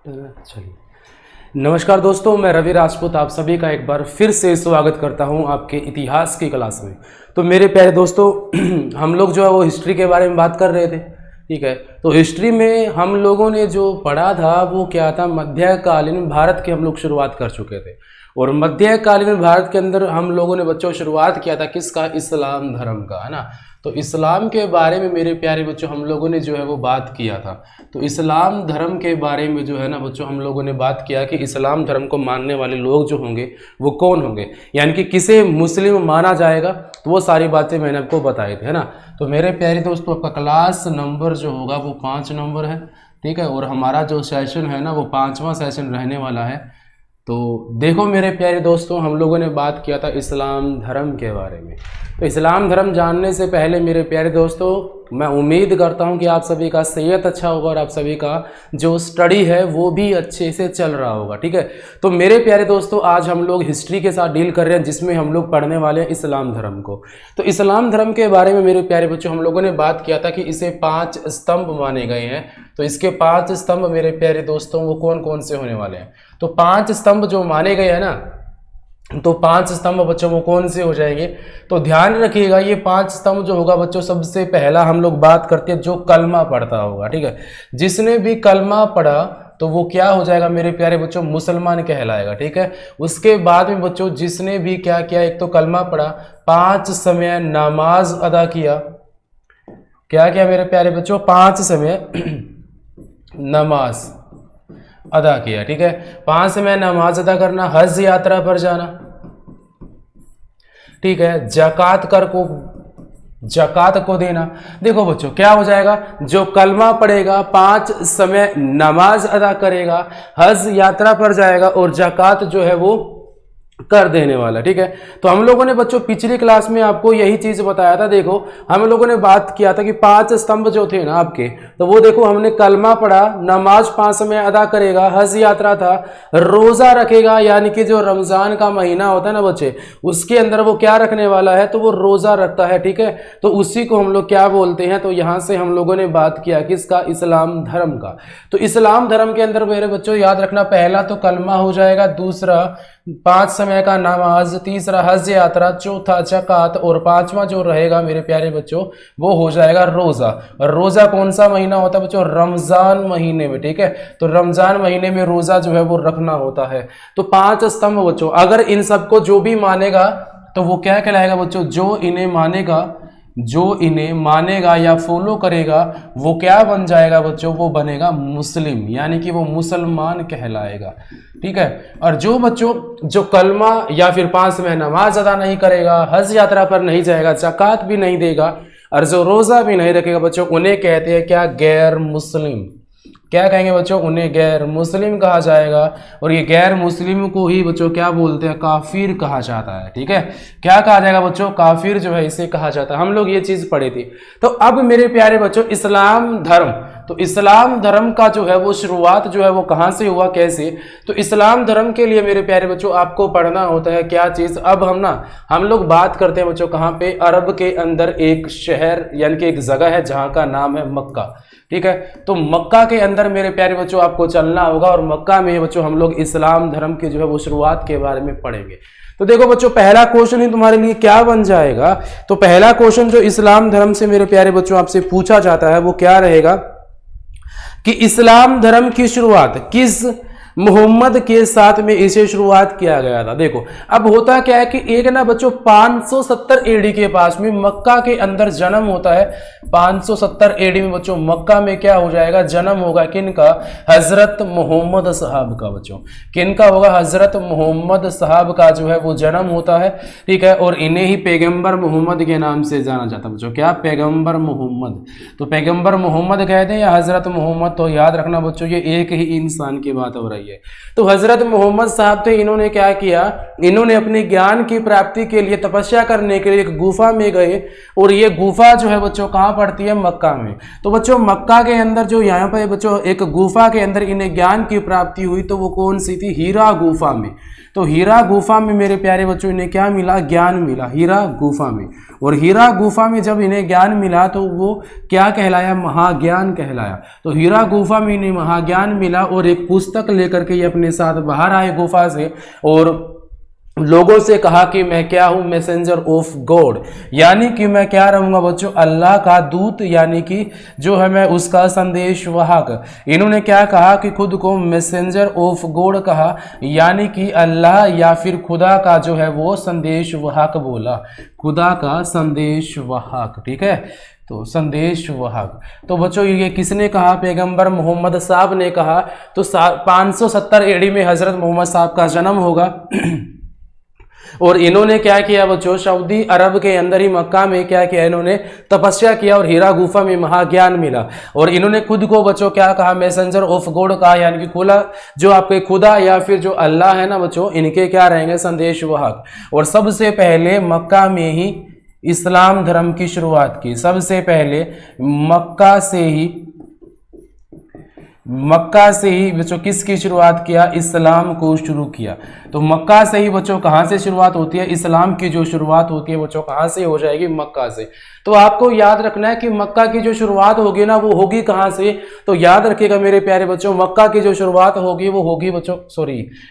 चलिए, नमस्कार दोस्तों, मैं रवि राजपूत आप सभी का एक बार फिर से स्वागत करता हूं आपके इतिहास की क्लास में। तो मेरे प्यारे दोस्तों हम लोग जो है वो हिस्ट्री के बारे में बात कर रहे थे, ठीक है। तो हिस्ट्री में हम लोगों ने जो पढ़ा था वो क्या था, मध्यकालीन भारत की हम लोग शुरुआत कर चुके थे। और मध्यकालीन भारत के अंदर हम लोगों ने बच्चों शुरुआत किया था किसका, इस्लाम धर्म का, है ना। तो इस्लाम के बारे में मेरे प्यारे बच्चों हम लोगों ने जो है वो बात किया था। तो इस्लाम धर्म के बारे में जो है ना बच्चों हम लोगों ने बात किया कि इस्लाम धर्म को मानने वाले लोग जो होंगे वो कौन होंगे, यानी कि किसे मुस्लिम माना जाएगा। तो वो सारी बातें मैंने आपको बताई थी, है ना। तो मेरे प्यारे दोस्तों आपका क्लास नंबर जो होगा वो 5 नंबर है, ठीक है। और हमारा जो सेशन है ना वो 5वां सेशन रहने वाला है। तो देखो मेरे प्यारे दोस्तों, हम लोगों ने बात किया था इस्लाम धर्म के बारे में। तो इस्लाम धर्म जानने से पहले मेरे प्यारे दोस्तों मैं उम्मीद करता हूं कि आप सभी का सेहत अच्छा होगा और आप सभी का जो स्टडी है वो भी अच्छे से चल रहा होगा, ठीक है। तो मेरे प्यारे दोस्तों आज हम लोग हिस्ट्री के साथ डील कर रहे हैं, जिसमें हम लोग पढ़ने वाले हैं इस्लाम धर्म को। तो इस्लाम धर्म के बारे में मेरे प्यारे बच्चों हम लोगों ने बात किया था कि इसे 5 स्तंभ माने गए हैं। तो इसके 5 स्तंभ मेरे प्यारे दोस्तों वो कौन कौन से होने वाले हैं। तो 5 स्तंभ जो माने गए हैं ना, तो 5 स्तंभ बच्चों वो कौन से हो जाएंगे। तो ध्यान रखिएगा ये 5 स्तंभ जो होगा बच्चों, सबसे पहला हम लोग बात करते हैं जो कलमा पढ़ता होगा, ठीक है। जिसने भी कलमा पढ़ा तो वो क्या हो जाएगा मेरे प्यारे बच्चों, मुसलमान कहलाएगा, ठीक है। उसके बाद में बच्चों जिसने भी क्या किया, एक तो कलमा पढ़ा, 5 समय नमाज अदा किया, क्या किया मेरे प्यारे बच्चों, 5 समय नमाज अदा किया, ठीक है। 5 समय नमाज अदा करना, हज यात्रा पर जाना, ठीक है। जकात को देना। देखो बच्चों क्या हो जाएगा, जो कलमा पढ़ेगा, 5 समय नमाज अदा करेगा, हज यात्रा पर जाएगा और जकात जो है वो कर देने वाला, ठीक है। तो हम लोगों ने बच्चों पिछली क्लास में आपको यही चीज बताया था। देखो हम लोगों ने बात किया था कि 5 स्तंभ जो थे ना आपके, तो वो देखो हमने कलमा पढ़ा, नमाज 5 समय अदा करेगा, हज यात्रा था, रोजा रखेगा, यानी कि जो रमजान का महीना होता है ना बच्चे, उसके अंदर वो क्या रखने वाला है, तो वो रोजा रखता है, ठीक है। तो उसी को हम लोग क्या बोलते हैं, तो यहां से हम लोगों ने बात किया किसका, इस्लाम धर्म का। तो इस्लाम धर्म के अंदर मेरे बच्चों याद रखना, पहला तो कलमा हो जाएगा, दूसरा 5 समय का नमाज, तीसरा हज यात्रा, चौथा जकात और 5वां जो रहेगा मेरे प्यारे बच्चों वो हो जाएगा रोजा। और रोजा कौन सा महीना होता है बच्चों, रमजान महीने में, ठीक है। तो रमजान महीने में रोजा जो है वो रखना होता है। तो 5 स्तंभ बच्चों, अगर इन सबको जो भी मानेगा तो वो क्या कहलाएगा बच्चों, जो इन्हें मानेगा या फॉलो करेगा वो क्या बन जाएगा बच्चों, वो बनेगा मुस्लिम, यानी कि वो मुसलमान कहलाएगा, ठीक है। और जो बच्चों जो कलमा या फिर 5 समय नमाज अदा नहीं करेगा, हज यात्रा पर नहीं जाएगा, ज़कात भी नहीं देगा और जो रोज़ा भी नहीं रखेगा बच्चों, उन्हें कहते हैं क्या, गैर मुस्लिम। क्या कहेंगे बच्चों, उन्हें गैर मुस्लिम कहा जाएगा। और ये गैर मुस्लिम को ही बच्चों क्या बोलते हैं, काफिर कहा जाता है, ठीक है। क्या कहा जाएगा बच्चों, काफिर जो है इसे कहा जाता है। हम लोग ये चीज पढ़े थे। तो अब मेरे प्यारे बच्चों इस्लाम धर्म, तो इस्लाम धर्म का जो है वो शुरुआत जो है वो कहाँ से हुआ, कैसे। तो इस्लाम धर्म के लिए मेरे प्यारे बच्चों आपको पढ़ना होता है क्या चीज। अब हम लोग बात करते हैं बच्चों कहाँ पे, अरब के अंदर एक शहर यानी कि एक जगह है जहाँ का नाम है मक्का, ठीक है। तो मक्का के अंदर मेरे प्यारे बच्चों आपको चलना होगा और मक्का में बच्चों हम लोग इस्लाम धर्म की जो है वो शुरुआत के बारे में पढ़ेंगे। तो देखो बच्चों पहला क्वेश्चन ही तुम्हारे लिए क्या बन जाएगा। तो पहला क्वेश्चन जो इस्लाम धर्म से मेरे प्यारे बच्चों आपसे पूछा जाता है वो क्या रहेगा कि इस्लाम धर्म की शुरुआत किस मोहम्मद के साथ में इसे शुरुआत किया गया था। देखो अब होता क्या है कि एक ना बच्चों 570 एडी के पास में मक्का के अंदर जन्म होता है। 570 एडी में बच्चों मक्का में क्या हो जाएगा, जन्म होगा किनका, हजरत मोहम्मद साहब का। बच्चों किनका होगा, हजरत मोहम्मद साहब का जो है वो जन्म होता है, ठीक है। और इन्हें ही पैगंबर मोहम्मद के नाम से जाना जाता है बच्चों, क्या, पैगंबर मोहम्मद। तो पैगंबर मोहम्मद कहते हैं या हजरत मोहम्मद, तो याद रखना बच्चों ये एक ही इंसान की बात हो रही है। तो हजरत मोहम्मद साहब थे, इन्होंने क्या किया, इन्होंने अपने ज्ञान की प्राप्ति के लिए तपस्या करने के लिए एक गुफा में गए। और ये गुफा जो है बच्चों कहाँ पड़ती है, मक्का में। तो बच्चों मक्का के अंदर जो यहाँ पर बच्चों एक गुफा के अंदर इन्हें ज्ञान की प्राप्ति हुई, तो वो कौन सी थी, हीरा गुफा में। तो हीरा गुफा में मेरे प्यारे बच्चों इन्हें क्या मिला, ज्ञान मिला हीरा गुफा में। और हीरा गुफा में जब इन्हें ज्ञान मिला तो वो क्या कहलाया, महाज्ञान कहलाया। तो हीरा गुफा में इन्हें महाज्ञान मिला और एक पुस्तक लेकर के ये अपने साथ बाहर आए गुफा से और लोगों से कहा कि मैं क्या हूं, मैसेंजर ऑफ गॉड, यानी कि मैं क्या रहूंगा बच्चों, अल्लाह का दूत, यानी कि जो है मैं उसका संदेशवाहक। इन्होंने क्या कहा कि खुद को मैसेंजर ऑफ गॉड कहा, यानी कि अल्लाह या फिर खुदा का जो है वो संदेशवाहक बोला, खुदा का संदेशवाहक। ठीक है, तो संदेशवाहक। तो बच्चों ये किसने कहा, पैगंबर मोहम्मद साहब ने कहा। तो 570 एडी में हजरत मोहम्मद साहब का जन्म होगा और इन्होंने क्या किया बच्चों, सऊदी अरब के अंदर ही मक्का में क्या किया, इन्होंने तपस्या किया और हीरा गुफा में महाज्ञान मिला। और इन्होंने खुद को बच्चों क्या कहा, मैसेंजर ऑफ गॉड कहा, यानी कि खुदा, जो आपके खुदा या फिर जो अल्लाह है ना बच्चों, इनके क्या रहेंगे, संदेशवाहक। और सबसे पहले मक्का में ही इस्लाम धर्म की शुरुआत की, सबसे पहले मक्का से ही बच्चों किसकी शुरुआत किया, इस्लाम को शुरू किया। तो मक्का से ही बच्चों कहाँ से शुरुआत होती है, इस्लाम की जो शुरुआत होती है बच्चों कहाँ से हो जाएगी, मक्का से। तो आपको याद रखना है कि मक्का की जो शुरुआत होगी ना वो होगी कहाँ से, तो याद रखिएगा मेरे प्यारे बच्चों, मक्का की जो शुरुआत होगी वो होगी बच्चों,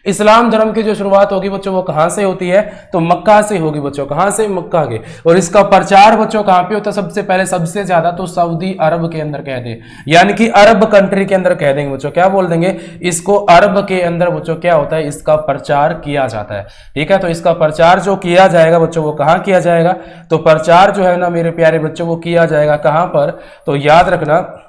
इस्लाम धर्म की जो शुरुआत होगी बच्चों वो कहाँ से होती है, तो मक्का से होगी बच्चों, कहाँ से, मक्का के। और इसका प्रचार बच्चों कहाँ पे होता है, सबसे पहले सबसे ज्यादा तो सऊदी अरब के अंदर कह दे, यानी कि अरब कंट्री के अंदर कह देंगे बच्चों, क्या बोल देंगे इसको, अरब के अंदर बच्चों क्या होता है, इसका प्रचार किया जाता है। ठीक है, तो इसका प्रचार जो किया जाएगा बच्चों वो कहाँ किया जाएगा, तो प्रचार जो है ना मेरे प्यारे बच्चों वो किया जाएगा कहाँ पर, तो याद रखना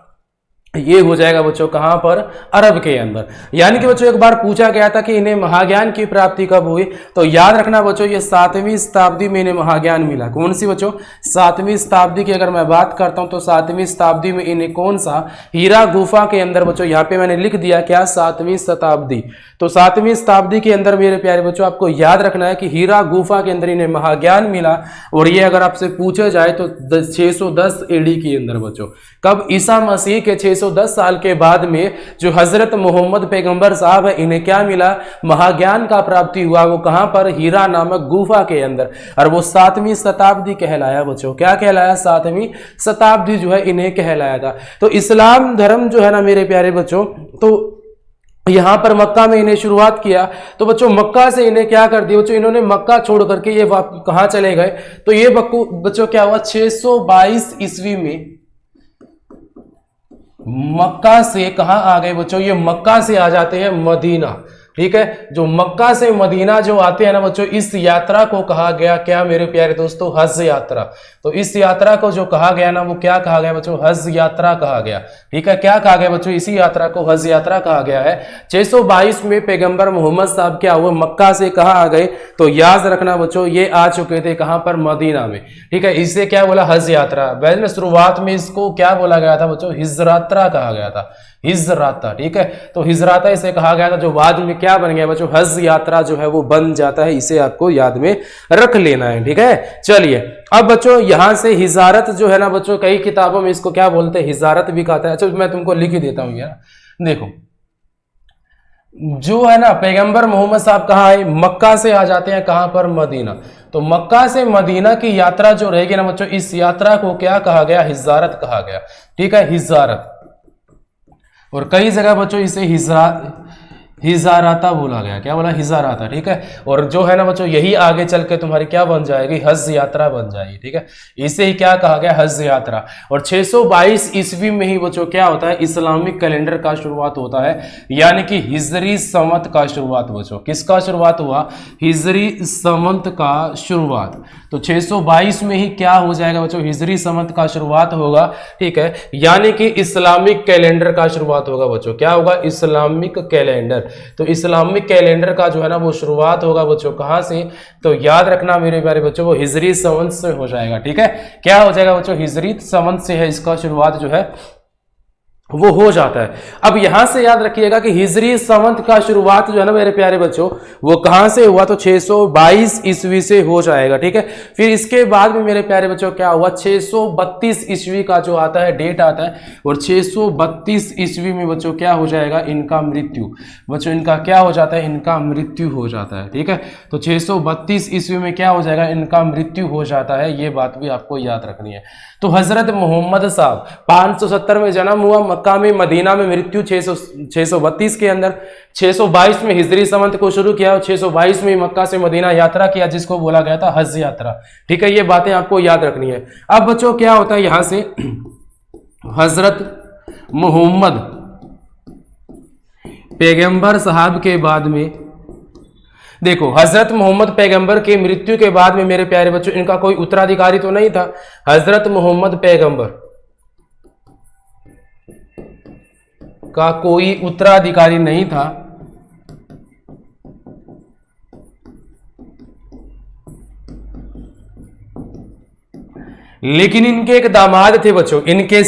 ये हो जाएगा बच्चों कहां पर, अरब के अंदर। यानी कि बच्चों एक बार पूछा गया था कि इन्हें महाज्ञान की प्राप्ति कब हुई, तो याद रखना बच्चों ये 7वीं शताब्दी में इन्हें महाज्ञान मिला। कौन सी बच्चों, 7वीं शताब्दी की अगर मैं बात करता हूं तो 7वीं शताब्दी में इन्हें कौन सा, हीरा गुफा के अंदर बच्चों, यहाँ पे मैंने लिख दिया क्या, 7वीं शताब्दी। तो 7वीं शताब्दी के अंदर मेरे प्यारे बच्चों आपको याद रखना है कि हीरा गुफा के अंदर इन्हें महाज्ञान मिला। और ये अगर आपसे पूछा जाए तो 610 एडी के अंदर बच्चों, कब, ईसा मसीह के 610 साल के बाद में जो हजरत मोहम्मद पैगंबर साहब है इन्हें क्या मिला, महाज्ञान का प्राप्ति हुआ। वो कहां पर, हीरा नामक गुफा के अंदर, और वो 7वीं शताब्दी कहलाया बच्चों, क्या कहलाया, 7वीं शताब्दी जो है इन्हें कहलाया था। तो इस्लाम धर्म जो है ना मेरे प्यारे बच्चों, तो यहां पर मक्का में इन्हें शुरुआत किया। तो बच्चों मक्का से इन्हें क्या कर दिया बच्चों, इन्होंने मक्का छोड़ करके ये कहां चले गए, तो ये बच्चों क्या हुआ, 622 ईस्वी में मक्का से कहां आ गए बच्चों, ये मक्का से आ जाते हैं मदीना। ठीक है, जो मक्का से मदीना जो आते हैं ना बच्चों, इस यात्रा को कहा गया क्या मेरे प्यारे दोस्तों, हज यात्रा। तो इस यात्रा को जो कहा गया ना वो क्या कहा गया बच्चों, हज यात्रा कहा गया। ठीक है, क्या कहा गया बच्चों, इसी यात्रा को हज यात्रा कहा गया है। 622 में पैगंबर मोहम्मद साहब क्या हुए, मक्का से कहां आ गए, तो याद रखना बच्चों ये आ चुके थे कहां पर, मदीना में। ठीक है, इसे क्या बोला, हज यात्रा। वैसे शुरुआत में इसको क्या बोला गया था बच्चों, हिजरात्रा कहा गया था, हिजराता। ठीक है, तो हिजराता इसे कहा गया था, जो बाद में क्या बन गया बच्चों, हज यात्रा जो है वो बन जाता है। इसे आपको याद में रख लेना है। ठीक है, चलिए अब बच्चों यहां से हिजारत जो है ना बच्चों, कई किताबों में इसको क्या बोलते हैं, हिजारत भी कहता है। अच्छा मैं तुमको लिख ही देता हूं यार, देखो जो है ना पैगंबर मोहम्मद साहब कहाँ आए, मक्का से आ जाते हैं कहां पर, मदीना। तो मक्का से मदीना की यात्रा जो रहेगी ना बच्चों, इस यात्रा को क्या कहा गया, हिजारत कहा गया। ठीक है, हिजारत। और कई जगह बच्चों इसे हिजाराता बोला गया, क्या बोला, हिजाराता। ठीक है, और जो है ना बच्चों यही आगे चल के तुम्हारी क्या बन जाएगी, हज यात्रा बन जाएगी। ठीक है, इसे ही क्या कहा गया, हज यात्रा। और 622 ईस्वी में ही बच्चों क्या होता है, इस्लामिक कैलेंडर का शुरुआत होता है, यानी कि हिजरी संवत का शुरुआत बच्चों, किसका शुरुआत हुआ, हिजरी संवत का शुरुआत। तो 622 में ही क्या हो जाएगा बच्चों, हिजरी संवत का शुरुआत होगा। ठीक है, यानी कि इस्लामिक कैलेंडर का शुरुआत होगा बच्चों, क्या होगा, इस्लामिक कैलेंडर। तो इस्लामिक कैलेंडर का जो है ना वो शुरुआत होगा बच्चों कहां से, तो याद रखना मेरे प्यारे बच्चों वो हिजरी संवत से हो जाएगा। ठीक है, क्या हो जाएगा बच्चों, हिजरी संवत से है इसका शुरुआत जो है वो हो जाता है। अब यहां से याद रखिएगा कि हिजरी संवत का शुरुआत जो है ना मेरे प्यारे बच्चों, वो कहां से हुआ, तो 622 ईस्वी से हो जाएगा, ठीक है। फिर इसके बाद में मेरे प्यारे बच्चों क्या हुआ, 632 ईस्वी का जो आता है डेट आता है, और 632 ईस्वी में बच्चों क्या हो जाएगा, इनका मृत्यु, बच्चों इनका क्या हो जाता है, इनका मृत्यु हो जाता है, ठीक है। तो 632 ईस्वी में क्या हो जाएगा, इनका मृत्यु हो जाता है, ये बात भी आपको याद रखनी है। तो हजरत मोहम्मद साहब 570 में जन्म हुआ, मक्का में, मदीना में मृत्यु 632 के अंदर, 622 में हिजरी संवत को शुरू किया और 622 में मक्का से मदीना यात्रा किया, जिसको बोला गया था हज यात्रा, ठीक है। ये बातें आपको याद रखनी है। अब बच्चों क्या होता है यहां से, हजरत मोहम्मद पैगंबर साहब के बाद में देखो, हजरत मोहम्मद पैगंबर के मृत्यु के बाद में मेरे प्यारे बच्चों इनका कोई उत्तराधिकारी तो नहीं था। हजरत मोहम्मद पैगंबर का कोई उत्तराधिकारी नहीं था, लेकिन इनके एक दामाद थे बच्चों, इनके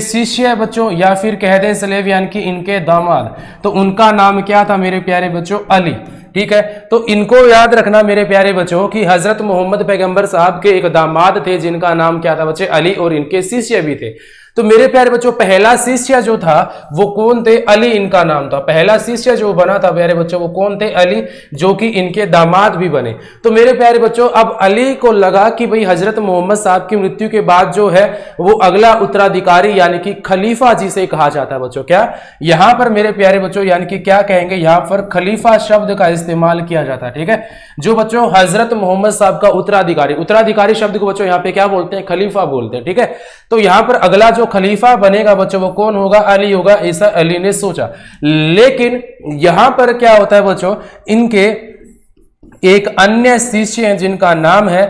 शिष्य बच्चों, या फिर कह दें स्लेव यानी कि इनके दामाद, तो उनका नाम क्या था मेरे प्यारे बच्चों, अली, ठीक है। तो इनको याद रखना मेरे प्यारे बच्चों कि हजरत मोहम्मद पैगंबर साहब के एक दामाद थे जिनका नाम क्या था बच्चे, अली, और इनके शिष्य भी थे। तो मेरे प्यारे बच्चों पहला शिष्य जो था वो कौन थे, अली इनका नाम था। पहला शिष्य जो बना था प्यारे बच्चों वो कौन थे, अली, जो कि इनके दामाद भी बने। तो मेरे प्यारे बच्चों अब अली को लगा कि भाई हजरत मोहम्मद साहब की मृत्यु के बाद जो है वो अगला उत्तराधिकारी यानी कि खलीफा जिसे कहा जाता है बच्चों, क्या यहां पर मेरे प्यारे बच्चों यानी कि क्या कहेंगे, यहां पर खलीफा शब्द का इस्तेमाल किया जाता है, ठीक है। जो बच्चों हजरत मोहम्मद साहब का उत्तराधिकारी शब्द को बच्चों यहां पे क्या बोलते हैं, खलीफा बोलते हैं, ठीक है। तो यहां पर अगला जो खलीफा बनेगा बच्चों वो कौन होगा, अली होगा, ऐसा अली ने सोचा। लेकिन यहां पर क्या होता है बच्चों, इनके एक अन्य शिष्य हैं जिनका नाम है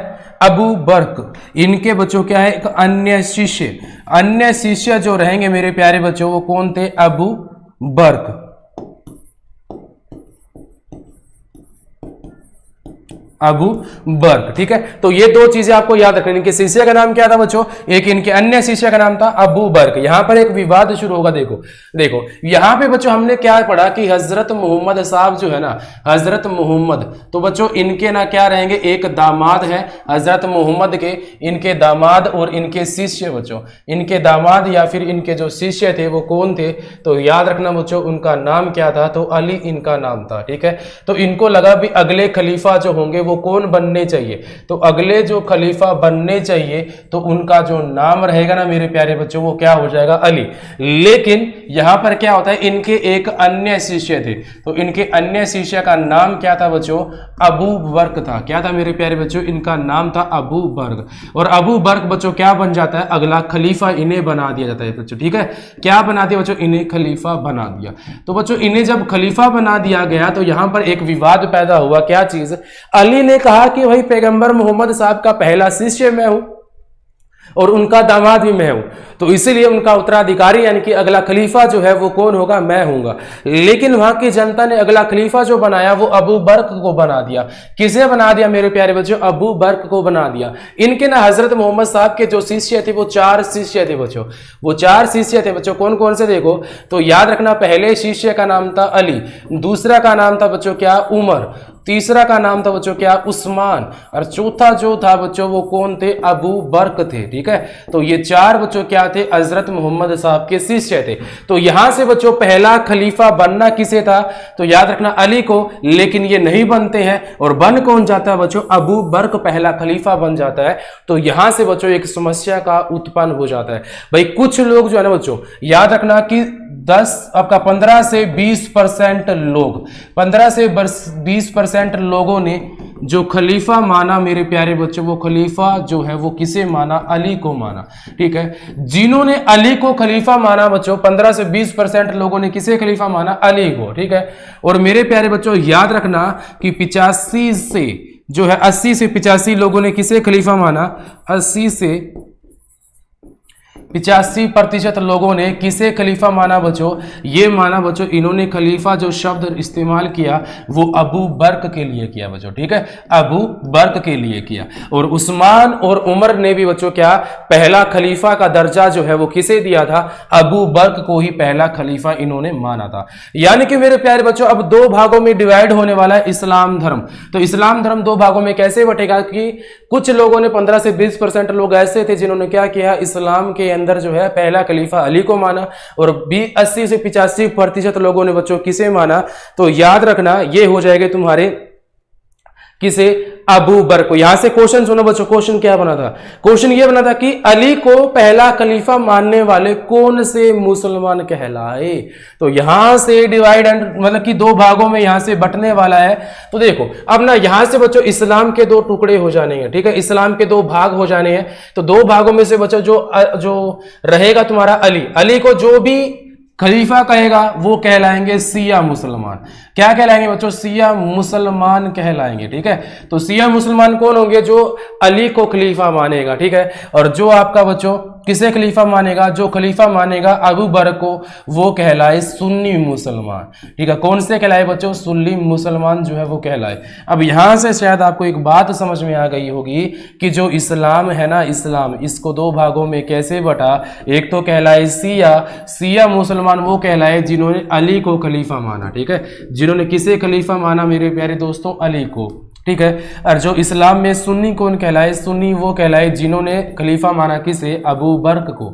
अबू बर्क। इनके बच्चों क्या है, एक अन्य शिष्य जो रहेंगे मेरे प्यारे बच्चों वो कौन थे, अबू बर्क। अबू बर्क, ठीक है। तो ये दो चीजें आपको याद रखनी। इनके शिष्य का नाम क्या था बच्चों, एक इनके अन्य शिष्य का नाम था अबू बर्क। यहां पर एक विवाद शुरू होगा, देखो यहां पे बच्चों हमने क्या पढ़ा कि हजरत मोहम्मद साहब जो है ना, हजरत मोहम्मद, तो बच्चों इनके ना क्या रहेंगे, एक दामाद है हजरत मोहम्मद के, इनके दामाद और इनके शिष्य बच्चों, इनके दामाद या फिर इनके जो शिष्य थे वो कौन थे, तो याद रखना बच्चों उनका नाम क्या था, तो अली इनका नाम था, ठीक है। तो इनको लगा भी अगले खलीफा जो होंगे वो कौन बनने चाहिए, तो अगले जो खलीफा बनने चाहिए तो उनका जो नाम रहेगा ना मेरे प्यारे बच्चों वो क्या हो जाएगा, अली। लेकिन यहां पर क्या होता है, इनके एक अन्य शिष्य थे, तो इनके अन्य शिष्य का नाम क्या था बच्चों, अबू बर्क था। क्या था मेरे प्यारे बच्चों, इनका नाम था अबू बर्क। और अबू बर्क बच्चों क्या बन जाता है, अगला खलीफा इन्हें बना दिया जाता है बच्चों, ठीक है। क्या बना दिया बच्चों, इन्हें खलीफा बना दिया। तो बच्चों इन्हें जब खलीफा बना दिया गया तो यहां पर एक विवाद पैदा हुआ। क्या चीज, अली ने कहा कि भाई पैगंबर मोहम्मद साहब का पहला शिष्य मैं हूं और उनका दामाद भी मैं हूं, तो इसीलिए उनका उत्तराधिकारी यानी कि अगला खलीफा जो है वो कौन होगा, मैं हूंगा। लेकिन वहां की जनता ने अगला खलीफा जो बनाया वो अबू बर्क को बना दिया। किसे बना दिया मेरे प्यारे बच्चों, अबू बर्क को बना दिया। इनके ना हजरत मोहम्मद साहब के जो शिष्य थे वो 4 शिष्य थे बच्चों, वो 4 शिष्य थे बच्चों। कौन कौन से देखो तो याद रखना, पहले शिष्य का नाम था अली, दूसरा का नाम था बच्चों क्या, उमर, तीसरा का नाम था बच्चों क्या, उस्मान, और चौथा जो था बच्चों वो कौन थे, अबू बर्क थे, ठीक है। तो ये 4 बच्चों क्या थे, हजरत मोहम्मद साहब के शिष्य थे। तो यहां से बच्चों पहला खलीफा बनना किसे था, तो याद रखना अली को, लेकिन ये नहीं बनते हैं और बन कौन जाता है बच्चों, अबू बर्क पहला खलीफा बन जाता है। तो यहां से बच्चों एक समस्या का उत्पन्न हो जाता है। भाई कुछ लोग जो है ना बच्चों, याद रखना कि 15 से 20% लोग, 15 से 20% लोगों ने जो खलीफा माना मेरे प्यारे बच्चों, वो खलीफा जो है वो किसे माना, अली को माना, ठीक है। जिन्होंने अली को खलीफा माना बच्चों, 15 से 20% लोगों ने किसे खलीफा माना, अली को, ठीक है। और मेरे प्यारे बच्चों याद रखना कि 85 से जो है 80 से 85 लोगों ने किसे खलीफा माना, 80 से 85% लोगों ने किसे खलीफा माना बच्चों? ये माना बच्चों, इन्होंने खलीफा जो शब्द इस्तेमाल किया वो अबू बर्क के लिए किया बच्चों, ठीक है, अबू बर्क के लिए किया। और उस्मान और उमर ने भी बच्चों क्या पहला खलीफा का दर्जा जो है वो किसे दिया था? अबू बर्क को ही पहला खलीफा इन्होंने माना था। यानी कि मेरे प्यारे बच्चों अब दो भागों में डिवाइड होने वाला है इस्लाम धर्म। तो इस्लाम धर्म दो भागों में कैसे बटेगा कि कुछ लोगों ने 15 से 20% लोग ऐसे थे जिन्होंने क्या किया, इस्लाम के अंदर जो है पहला खलीफा अली को माना, और 80 से 85% लोगों ने बच्चों किसे माना? तो याद रखना ये हो जाएगा तुम्हारे किसे? अबू बर्क को। यहां से क्वेश्चन सुनो बच्चों, क्वेश्चन क्या बना था? क्वेश्चन ये बना था कि अली को पहला खलीफा मानने वाले कौन से मुसलमान कहलाए? तो यहां से डिवाइड एंड मतलब कि दो भागों में यहां से बंटने वाला है। तो देखो अब ना यहां से बच्चों इस्लाम के दो टुकड़े हो जाने हैं, ठीक है, इस्लाम के दो भाग हो जाने हैं। तो दो भागों में से बच्चों जो रहेगा तुम्हारा अली को जो भी खलीफा कहेगा वो कहलाएंगे सिया मुसलमान। क्या कहलाएंगे बच्चों? सिया मुसलमान कहलाएंगे, ठीक है। तो सिया मुसलमान कौन होंगे? जो अली को खलीफा मानेगा, ठीक है। और जो आपका बच्चों किसे खलीफा मानेगा? जो खलीफा मानेगा अबू बकर को वो कहलाए सुन्नी मुसलमान, ठीक है। कौन से कहलाए बच्चों? सुन्नी मुसलमान जो है वो कहलाए। अब यहां से शायद आपको एक बात समझ में आ गई होगी कि जो इस्लाम है ना, इस्लाम इसको दो भागों में कैसे बटा। एक तो कहलाए सिया मुसलमान वो कहलाए जिन्होंने अली को खलीफा माना, ठीक है, जिन्होंने किसे खलीफा माना मेरे प्यारे दोस्तों? अली को, ठीक है। और जो इस्लाम में सुन्नी कौन कहलाए? सुन्नी वो कहलाए जिन्होंने खलीफा माना किसे? अबू बर्क को।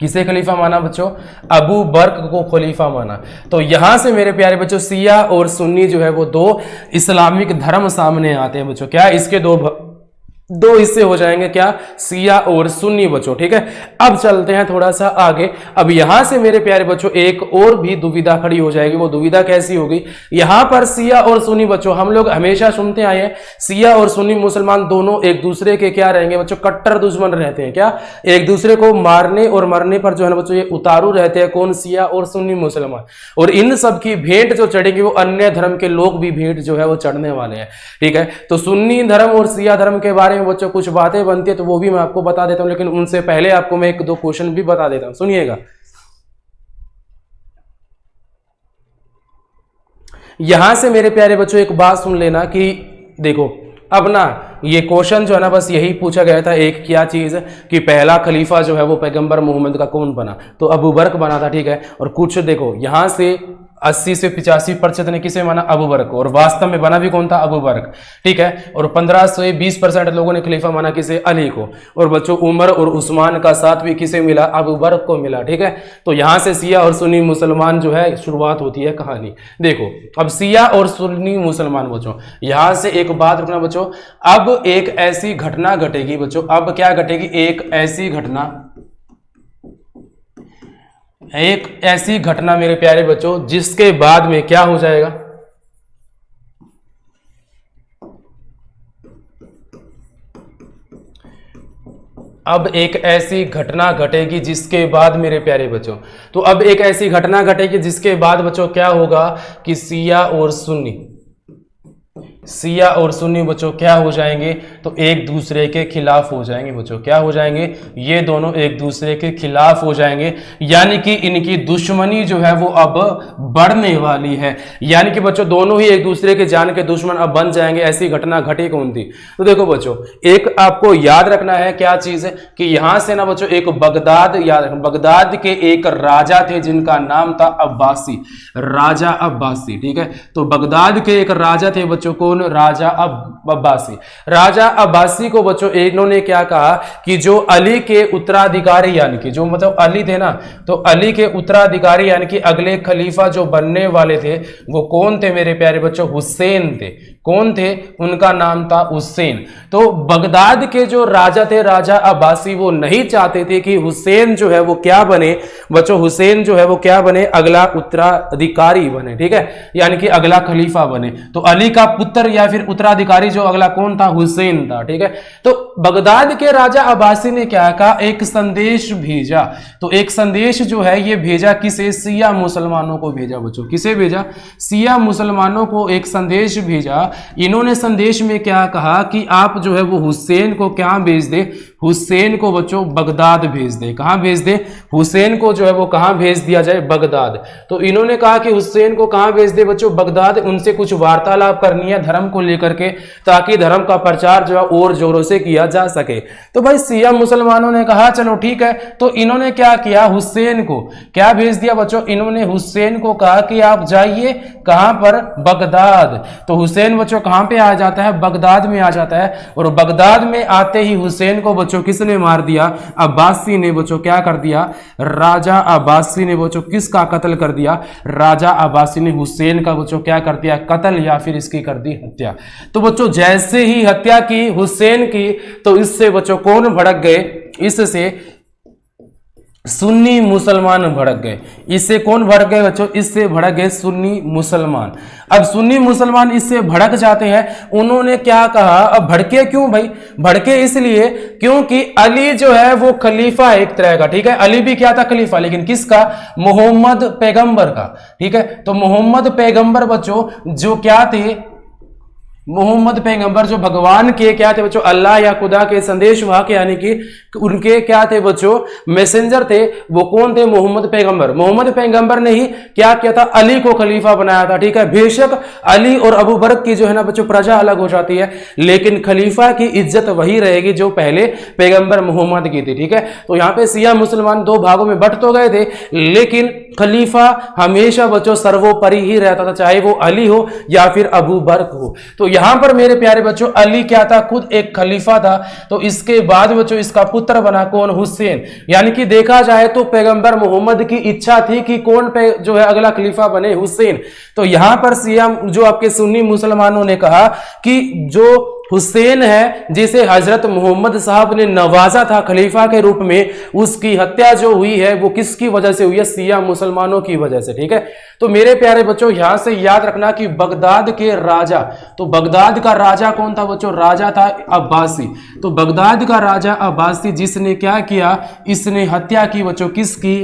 किसे खलीफा माना बच्चों? अबू बर्क को खलीफा माना। तो यहां से मेरे प्यारे बच्चों सिया और सुन्नी जो है वो दो इस्लामिक धर्म सामने आते हैं बच्चों। क्या इसके दो हिस्से हो जाएंगे, क्या? सिया और सुन्नी बच्चों, ठीक है। अब चलते हैं थोड़ा सा आगे। अब यहां से मेरे प्यारे बच्चों एक और भी दुविधा खड़ी हो जाएगी। वो दुविधा कैसी होगी? यहां पर सिया और सुन्नी बच्चों हम लोग हमेशा सुनते आए हैं सिया और सुन्नी मुसलमान दोनों एक दूसरे के क्या रहेंगे बच्चों? कट्टर दुश्मन रहते हैं। क्या एक दूसरे को मारने और मरने पर जो है ना बच्चों ये उतारू रहते हैं। कौन? सिया और सुन्नी मुसलमान। और इन सब की भेंट जो चढ़ेगी वो अन्य धर्म के लोग भी भेंट जो है वो चढ़ने वाले हैं, ठीक है। तो सुन्नी धर्म और सिया धर्म के बारे में बच्चों कुछ बातें बनती है तो वो भी मैं आपको बता देता हूं, लेकिन उनसे पहले आपको मैं एक दो क्वेश्चन भी बता देता हूं, सुनिएगा। यहां से मेरे प्यारे बच्चों एक बात सुन लेना कि देखो अब ना ये क्वेश्चन जो है ना बस यही पूछा गया था, एक क्या चीज कि पहला खलीफा जो है वो पैगंबर मोहम्मद का कौन बना? तो अबू बर्क बना था, ठीक है। और कुछ देखो यहां से 80 से 85% ने किसे माना? अबू बर्क को। और वास्तव में बना भी कौन था? अबू बर्क, ठीक है। और 15 से 20% लोगों ने खलीफा माना किसे? अली को। और बच्चों उमर और उस्मान का साथ भी किसे मिला? अबू बर्क को मिला, ठीक है। तो यहां से सिया और सुन्नी मुसलमान जो है शुरुआत होती है कहानी। देखो अब सिया और सुन्नी मुसलमान बच्चों यहां से एक बात रखना बच्चों, अब एक ऐसी घटना घटेगी बच्चों। अब क्या घटेगी? एक ऐसी घटना मेरे प्यारे बच्चों जिसके बाद में क्या हो जाएगा? अब एक ऐसी घटना घटेगी जिसके बाद मेरे प्यारे बच्चों, तो अब एक ऐसी घटना घटेगी जिसके बाद बच्चों क्या होगा कि सिया और सुन्नी बच्चों क्या हो जाएंगे? तो एक दूसरे के खिलाफ हो जाएंगे बच्चों। क्या हो जाएंगे? ये दोनों एक दूसरे के खिलाफ हो जाएंगे, यानी कि इनकी दुश्मनी जो है वो अब बढ़ने वाली है। यानी कि बच्चों दोनों ही एक दूसरे के जान के दुश्मन अब बन जाएंगे। ऐसी घटना घटी कौन थी? तो देखो बच्चों एक आपको याद रखना है क्या चीज है कि यहां से ना बच्चों एक बगदाद के एक राजा थे जिनका नाम था अब्बासी, राजा अब्बासी, ठीक है। तो बगदाद के एक राजा थे बच्चों, कौन? राजा अब्बासी। राजा अब्बासी को बच्चों इन्होंने क्या कहा कि जो अली के उत्तराधिकारी यानी कि जो मतलब अली थे ना, तो अली के उत्तराधिकारी यानी कि अगले खलीफा जो बनने वाले थे वो कौन थे मेरे प्यारे बच्चों? हुसैन थे। कौन थे? उनका नाम था हुसैन। तो बगदाद के जो राजा थे राजा अब्बासी वो नहीं चाहते थे कि हुसैन जो है वो क्या बने बच्चों? हुसैन जो है वो क्या बने? अगला उत्तराधिकारी बने, ठीक है, यानी कि अगला खलीफा बने। तो अली का पुत्र या फिर उत्तराधिकारी जो अगला कौन था? हुसैन था, ठीक है। तो बगदाद के राजा अब्बासी ने क्या कहा? एक संदेश भेजा। तो एक संदेश जो है ये भेजा किसे? सिया मुसलमानों को भेजा बच्चों। किसे भेजा? सिया मुसलमानों को एक संदेश भेजा इन्होंने संदेश में क्या कहा कि आप जो है वो हुसैन को क्या भेज दे, हुसैन को बच्चों बगदाद भेज दे। कहां भेज दे? हुसैन को जो है वो कहां भेज दिया जाए? बगदाद। तो इन्होंने कहा कि हुसैन को कहां भेज दे बच्चों? बगदाद। उनसे कुछ वार्तालाप करनी है धर्म को लेकर के, ताकि धर्म का प्रचार जो है और जोरों से किया जा सके। तो भाई शिया मुसलमानों ने कहा चलो ठीक है। तो इन्होंने क्या किया? हुसैन को क्या भेज दिया बच्चों? इन्होंने हुसैन को कहा कि आप जाइए कहां पर? बगदाद। तो हुसैन बच्चों कहां पे आ जाता है? बगदाद में आ जाता है। और बगदाद में आते ही हुसैन को बच्चों किसने मार दिया? अब्बासी ने बच्चों क्या कर दिया? राजा अब्बासी ने बच्चों किसका कत्ल कर दिया? राजा अब्बासी ने हुसैन का बच्चों क्या कर दिया? कत्ल, या फिर इसकी कर दी हत्या। तो बच्चों जैसे ही हत्या की हुसैन की, तो इससे बच्चों कौन भड़क गए? इससे सुन्नी मुसलमान भड़क गए। इससे कौन भड़क गए बच्चों? इससे भड़क गए सुन्नी मुसलमान। अब सुन्नी मुसलमान इससे भड़क जाते हैं। उन्होंने क्या कहा? अब भड़के क्यों भाई? भड़के इसलिए क्योंकि अली जो है वो खलीफा एक तरह का, ठीक है। अली भी क्या था? खलीफा, लेकिन किसका? मोहम्मद पैगंबर का, ठीक है। तो मोहम्मद पैगंबर बच्चों जो क्या थे? मोहम्मद पैगंबर जो भगवान के क्या थे बच्चों? अल्लाह या खुदा के संदेशवाहक, यानी कि उनके क्या थे बच्चों? मैसेंजर थे। वो कौन थे? मोहम्मद पैगंबर। मोहम्मद पैगंबर ने ही क्या किया था? अली को खलीफा बनाया था, ठीक है। बेशक अली और अबू बकर की जो है ना बच्चों प्रजा अलग हो जाती है, लेकिन खलीफा की इज्जत वही रहेगी जो पहले पैगंबर मोहम्मद की थी, ठीक है। तो यहां पे शिया मुसलमान दो भागों में बट तो गए थे, लेकिन खलीफा हमेशा बच्चों सर्वोपरि ही रहता था, चाहे वो अली हो या फिर अबू बकर हो। तो यहां पर मेरे प्यारे बच्चों अली क्या था? खुद एक खलीफा था। तो इसके बाद बच्चों इसका पुत्र बना कौन? हुसैन। यानी कि देखा जाए तो पैगंबर मोहम्मद की इच्छा थी कि कौन पे जो है अगला खलीफा बने? हुसैन। तो यहां पर शिया जो आपके सुन्नी मुसलमानों ने कहा कि जो हुसैन है जिसे हजरत मोहम्मद साहब ने नवाजा था खलीफा के रूप में, उसकी हत्या जो हुई है वो किसकी वजह से हुई है? शिया मुसलमानों की वजह से, ठीक है। तो मेरे प्यारे बच्चों यहां से याद रखना कि बगदाद के राजा, तो बगदाद का राजा कौन था बच्चों? राजा था अब्बासी। तो बगदाद का राजा अब्बासी जिसने क्या किया? इसने हत्या की बच्चों किसकी?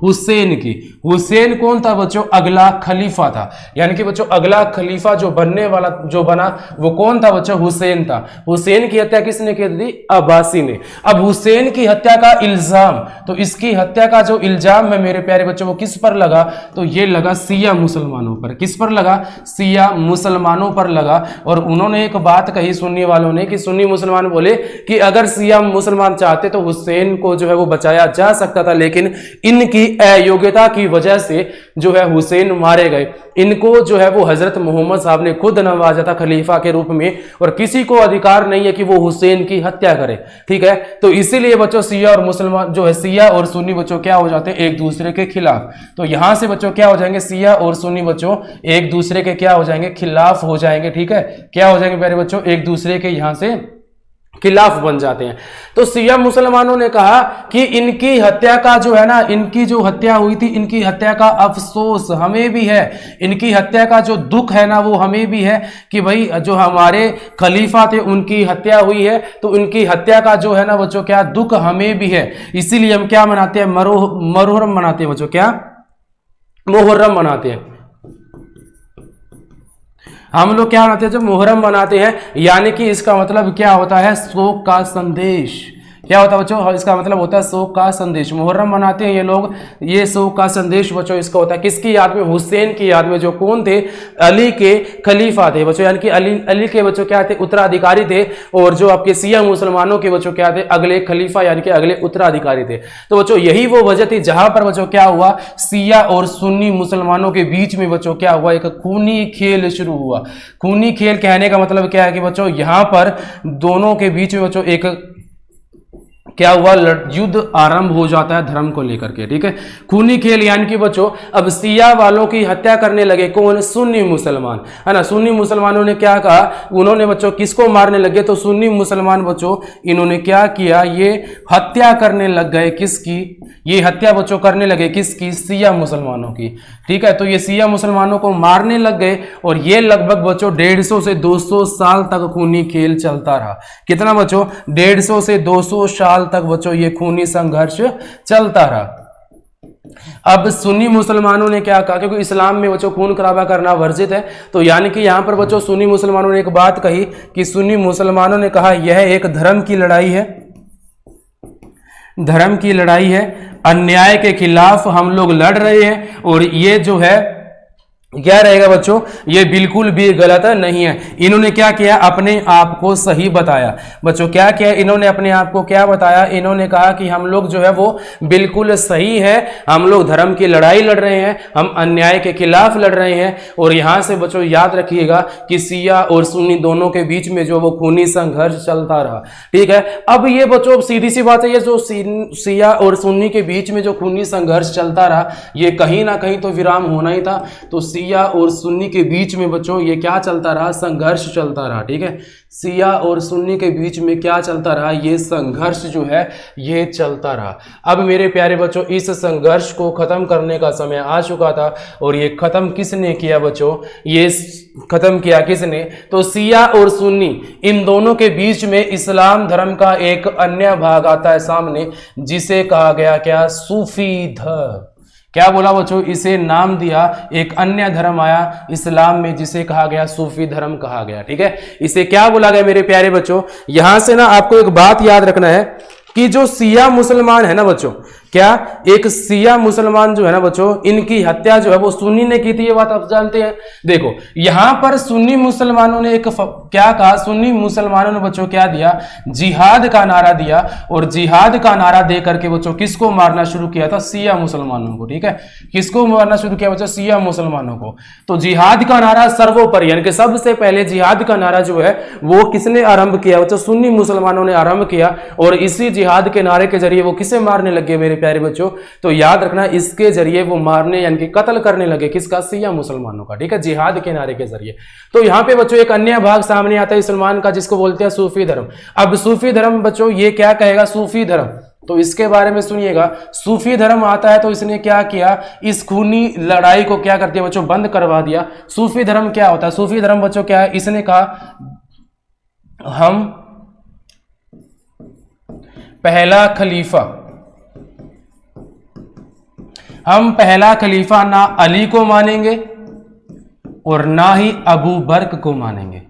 हुसैन की। हुसैन कौन था बच्चों? अगला खलीफा था। यानी कि बच्चों अगला खलीफा जो बनने वाला जो बना वो कौन था बच्चों? हुसैन था। हुसैन की हत्या किसने की थी? अब्बासी ने। अब हुसैन की हत्या का इल्जाम, तो इसकी हत्या का जो इल्जाम है मेरे प्यारे बच्चों वो किस पर लगा? तो ये लगा शिया मुसलमानों पर। किस पर लगा? शिया मुसलमानों पर लगा। और उन्होंने एक बात कही सुन्नी वालों ने कि सुन्नी मुसलमान बोले कि अगर शिया मुसलमान चाहते तो हुसैन को जो है वो बचाया जा सकता था, लेकिन इनकी अयोग्यता की वजह से जो है हुसैन मारे गए। इनको जो है वो हजरत मोहम्मद साहब ने खुद नवाजा था खलीफा के रूप में, और किसी को अधिकार नहीं है कि वो हुसैन की हत्या करे, ठीक है। तो इसीलिए बच्चों शिया और मुसलमान जो है शिया और सुन्नी बच्चों क्या हो जाते हैं? एक दूसरे के खिलाफ। तो यहां से बच्चों क्या हो जाएंगे? शिया और सुन्नी बच्चों एक दूसरे के क्या हो जाएंगे? खिलाफ हो जाएंगे, ठीक है। क्या हो जाएंगे प्यारे बच्चों? एक दूसरे के यहां से खिलाफ बन जाते हैं। तो शिया मुसलमानों ने कहा कि इनकी हत्या का जो है ना, इनकी जो हत्या हुई थी, इनकी हत्या का अफसोस हमें भी है, इनकी हत्या का जो दुख है ना वो हमें भी है कि भाई जो हमारे खलीफा थे उनकी हत्या हुई है, तो उनकी हत्या का जो है ना बच्चों क्या दुख हमें भी है। इसीलिए हम क्या मनाते हैं? मुहर्रम मनाते हैं बच्चों। क्या? मुहर्रम मनाते हैं। हम लोग क्या मनाते हैं? जब मुहर्रम मनाते हैं, यानी कि इसका मतलब क्या होता है? शोक का संदेश। क्या होता है बच्चों? इसका मतलब होता है शोक का संदेश। मुहर्रम मनाते हैं ये लोग, ये शोक का संदेश बच्चों इसका होता है किसकी याद में? हुसैन की याद में, जो कौन थे? अली के खलीफा थे बच्चों, यानी कि अली के बच्चों क्या थे? उत्तराधिकारी थे। और जो आपके शिया मुसलमानों के बच्चों क्या थे? अगले खलीफा यानी कि अगले उत्तराधिकारी थे। तो बच्चों यही वो वजह थी जहां पर बच्चों क्या हुआ? शिया और सुन्नी मुसलमानों के बीच में बच्चों क्या हुआ? एक खूनी खेल शुरू हुआ। खूनी खेल कहने का मतलब क्या है कि बच्चों यहां पर दोनों के बीच में बच्चों एक क्या हुआ? युद्ध आरंभ हो जाता है धर्म को लेकर के, ठीक है। खूनी खेल यानी कि बच्चों अब शिया वालों की हत्या करने लगे कौन? सुन्नी मुसलमान, है ना। सुन्नी मुसलमानों ने क्या कहा? उन्होंने बच्चों किसको मारने लगे? तो सुन्नी मुसलमान बच्चों इन्होंने क्या किया? ये हत्या करने लग गए किसकी? ये हत्या बच्चों करने लगे किसकी? शिया मुसलमानों की, ठीक है। तो ये शिया मुसलमानों को मारने लग गए, और ये लगभग बच्चों 150 से 200 साल तक खूनी खेल चलता रहा। कितना बच्चों? 150 से 200 साल तक बच्चों ये खूनी संघर्ष चलता रहा। अब सुन्नी मुसलमानों ने क्या कहा, क्योंकि इस्लाम में बच्चों खून खराबा करना वर्जित है, तो यानी कि यहाँ पर बच्चों सुन्नी मुसलमानों ने एक बात कही कि सुन्नी मुसलमानों ने कहा यह एक धर्म की लड़ाई है, धर्म की लड़ाई है, अन्याय के खिलाफ हम लोग लड़ रहे हैं और ये जो है क्या रहेगा बच्चों, ये बिल्कुल भी गलत नहीं है। इन्होंने क्या किया, अपने आप को सही बताया बच्चों। क्या किया इन्होंने, अपने आप को क्या बताया, इन्होंने कहा कि हम लोग जो है वो बिल्कुल सही है, हम लोग धर्म की लड़ाई लड़ रहे हैं, हम अन्याय के खिलाफ लड़ रहे हैं। और यहां से बच्चों याद रखिएगा कि शिया और सुन्नी दोनों के बीच में जो वो खूनी संघर्ष चलता रहा, ठीक है। अब ये बच्चों सीधी सी बात है, ये जो शिया और सुन्नी के बीच में जो खूनी संघर्ष चलता रहा, ये कहीं ना कहीं तो विराम होना ही था। तो शिया और सुन्नी के बीच में बच्चों ये क्या चलता रहा, संघर्ष चलता रहा, ठीक है। शिया और सुन्नी के बीच में क्या चलता रहा, ये संघर्ष जो है ये चलता रहा। अब मेरे प्यारे बच्चों इस संघर्ष को खत्म करने का समय आ चुका था और ये खत्म किसने किया बच्चों, ये खत्म किया किसने, तो शिया और सुन्नी इन दोनों के बीच में इस्लाम धर्म का एक अन्य भाग आता है सामने, जिसे कहा गया क्या, सूफी धर्म। क्या बोला बच्चों, इसे नाम दिया, एक अन्य धर्म आया इस्लाम में जिसे कहा गया सूफी धर्म कहा गया, ठीक है। इसे क्या बोला गया मेरे प्यारे बच्चों, यहां से ना आपको एक बात याद रखना है कि जो शिया मुसलमान है ना बच्चों, क्या एक शिया मुसलमान जो है ना बच्चों, इनकी हत्या जो है वो सुन्नी ने की थी, ये बात आप जानते हैं। देखो यहां पर सुन्नी मुसलमानों ने एक क्या कहा, सुन्नी मुसलमानों ने बच्चों क्या दिया, जिहाद का नारा दिया। और जिहाद का नारा दे करके बच्चों किसको मारना शुरू किया था, शिया मुसलमानों को, ठीक है। किसको मारना शुरू किया बच्चों, शिया मुसलमानों को। तो जिहाद का नारा सर्वोपरि, यानी कि सबसे पहले जिहाद का नारा जो है वो किसने आरंभ किया बच्चों, सुन्नी मुसलमानों ने आरंभ किया। और इसी जिहाद के नारे के जरिए वो किसे मारने लगे मेरे प्यारे बच्चों, तो याद रखना इसके जरिए वो मारने यानी कि कत्ल करने लगे, किसका, शिया मुसलमानों का, ठीक है, जिहाद के नारे के जरिए। तो यहां पे बच्चों एक अन्य भाग सामने आता है इस्लाम का, जिसको बोलते हैं सूफी धर्म। अब सूफी धर्म बच्चों ये क्या कहेगा, सूफी धर्म, तो इसके बारे में सुनिएगा। सूफी धर्म आता है तो इसने क्या किया, इस खूनी लड़ाई को क्या करती है बच्चों, बंद करवा दिया। सूफी धर्म क्या होता है, सूफी धर्म बच्चों क्या है, इसने कहा हम पहला खलीफा ना अली को मानेंगे और ना ही अबू बकर को मानेंगे।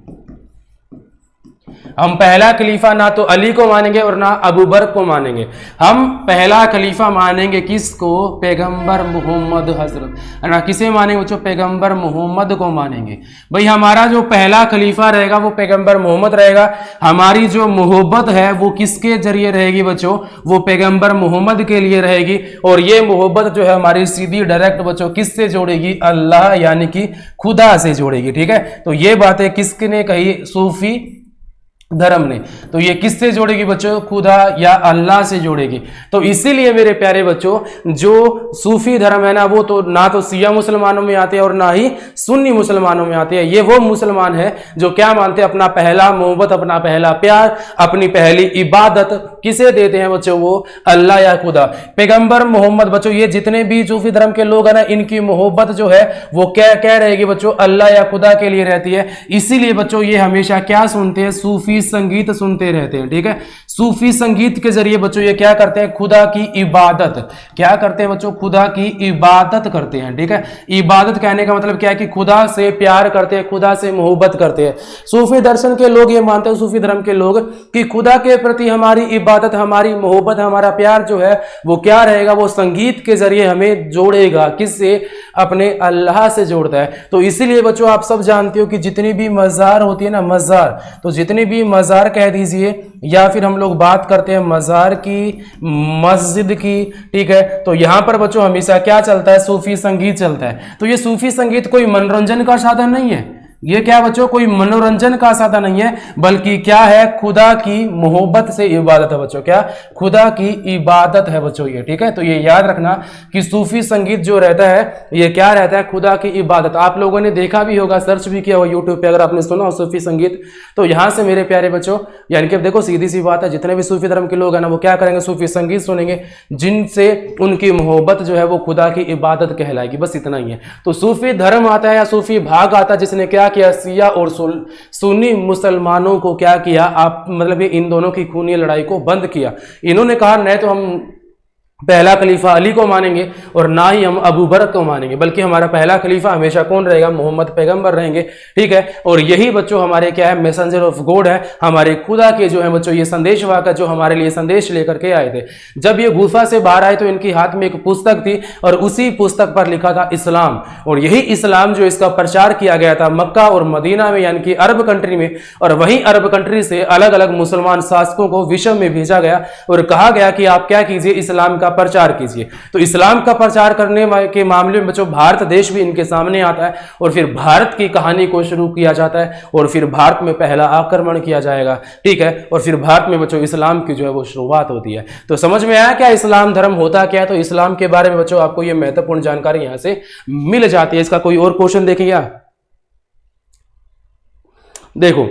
हम पहला खलीफा ना तो अली को मानेंगे और ना अबू बकर को मानेंगे। हम पहला खलीफा मानेंगे किसको, पैगंबर मोहम्मद हजरत, ना किसे मानेंगे बच्चों, पैगंबर मोहम्मद को मानेंगे। भाई हमारा जो पहला खलीफा रहेगा वो पैगंबर मोहम्मद रहेगा। हमारी जो मोहब्बत है वो किसके जरिए रहेगी बच्चों, वो पैगंबर मोहम्मद के लिए रहेगी। और ये मोहब्बत जो है हमारी सीधी डायरेक्ट बच्चों किससे जोड़ेगी, अल्लाह यानी कि खुदा से जोड़ेगी, ठीक है। तो ये बातें किसने कही, सूफी धर्म ने। तो ये किससे जोड़ेगी बच्चों, खुदा या अल्लाह से जोड़ेगी। तो इसीलिए मेरे प्यारे बच्चों जो सूफी धर्म है ना, वो तो ना तो शिया मुसलमानों में आते हैं और ना ही सुन्नी मुसलमानों में आते हैं। ये वो मुसलमान है जो क्या मानते हैं, अपना पहला मोहब्बत, अपना पहला प्यार, अपनी पहली इबादत किसे देते हैं बच्चों, वो अल्लाह या खुदा, पैगंबर मोहम्मद। बच्चों ये जितने भी सूफी धर्म के लोग हैं ना, इनकी मोहब्बत जो है वो क्या रहेगी बच्चों, अल्लाह या खुदा के लिए रहती है। इसीलिए बच्चों ये हमेशा क्या सुनते हैं, सूफी संगीत सुनते रहते हैं, ठीक है। सूफी संगीत के जरिए बच्चों ये क्या करते हैं, खुदा की इबादत, क्या करते हैं बच्चों, खुदा की इबादत करते हैं, ठीक है। इबादत कहने का मतलब क्या है कि खुदा से प्यार करते हैं, खुदा से मोहब्बत करते हैं। सूफी दर्शन के लोग ये मानते हैं, सूफी धर्म के लोग, कि खुदा के प्रति हमारी इबादत, हमारी मोहब्बत, हमारा प्यार जो है वो क्या रहेगा, वो संगीत के जरिए हमें जोड़ेगा, किससे, अपने अल्लाह से जोड़ता है। तो इसीलिए बच्चों आप सब जानते हो कि जितनी भी मज़ार होती है ना, मज़ार, तो जितनी भी मज़ार कह दीजिए या फिर हम लोग बात करते हैं मज़ार की, मस्जिद की, ठीक है। तो यहां पर बच्चों हमेशा क्या चलता है, सूफी संगीत चलता है। तो ये सूफी संगीत कोई मनोरंजन का साधन नहीं है, ये क्या बच्चों कोई मनोरंजन का साधन नहीं है, बल्कि क्या है, खुदा की मोहब्बत से इबादत है बच्चों, क्या, खुदा की इबादत है बच्चों ये, ठीक है। तो ये याद रखना कि सूफी संगीत जो रहता है ये क्या रहता है, खुदा की इबादत। आप लोगों ने देखा भी होगा, सर्च भी किया होगा यूट्यूब पे, अगर आपने सुना हो सूफी संगीत। तो यहां से मेरे प्यारे बच्चों यानी कि देखो सीधी सी बात है, जितने भी सूफी धर्म के लोग हैं ना वो क्या करेंगे, सूफी संगीत सुनेंगे, जिनसे उनकी मोहब्बत जो है वो खुदा की इबादत कहलाएगी, बस इतना ही है। तो सूफी धर्म आता है या सूफी भाग आता है जिसने क्या किया, शिया और सुन्नी मुसलमानों को क्या किया, आप मतलब इन दोनों की खूनी लड़ाई को बंद किया। इन्होंने कहा नहीं तो हम पहला खलीफा अली को मानेंगे और ना ही हम अबू बकर को मानेंगे, बल्कि हमारा पहला खलीफा हमेशा कौन रहेगा, मोहम्मद पैगंबर रहेंगे। ठीक है, और यही बच्चों हमारे क्या है, मैसेंजर ऑफ गॉड है, हमारे खुदा के जो है बच्चों ये संदेश वाहक जो हमारे लिए संदेश लेकर के आए थे। जब ये गुफा से बाहर आए तो इनकी हाथ में एक पुस्तक थी और उसी पुस्तक पर लिखा था इस्लाम, और यही इस्लाम जो इसका प्रचार किया गया था मक्का और मदीना में, यानी कि अरब कंट्री में, और वही अरब कंट्री से अलग अलग मुसलमान शासकों को विश्व में भेजा गया और कहा गया कि आप क्या कीजिए, इस्लाम का प्रचार कीजिए। तो इस्लाम का प्रचार करने के मामले में बच्चों भारत देश भी इनके सामने आता है और फिर भारत की कहानी को शुरू किया जाता है और फिर भारत में पहला आक्रमण किया जाएगा। ठीक है, और फिर भारत में बच्चों इस्लाम की जो है वो शुरुआत होती है। तो समझ में आया क्या इस्लाम धर्म होता क्या है? तो इस्लाम के बारे में बच्चों आपको ये महत्वपूर्ण जानकारी यहां से मिल जाती है। इसका कोई और क्वेश्चन देखेंगे आप? देखो,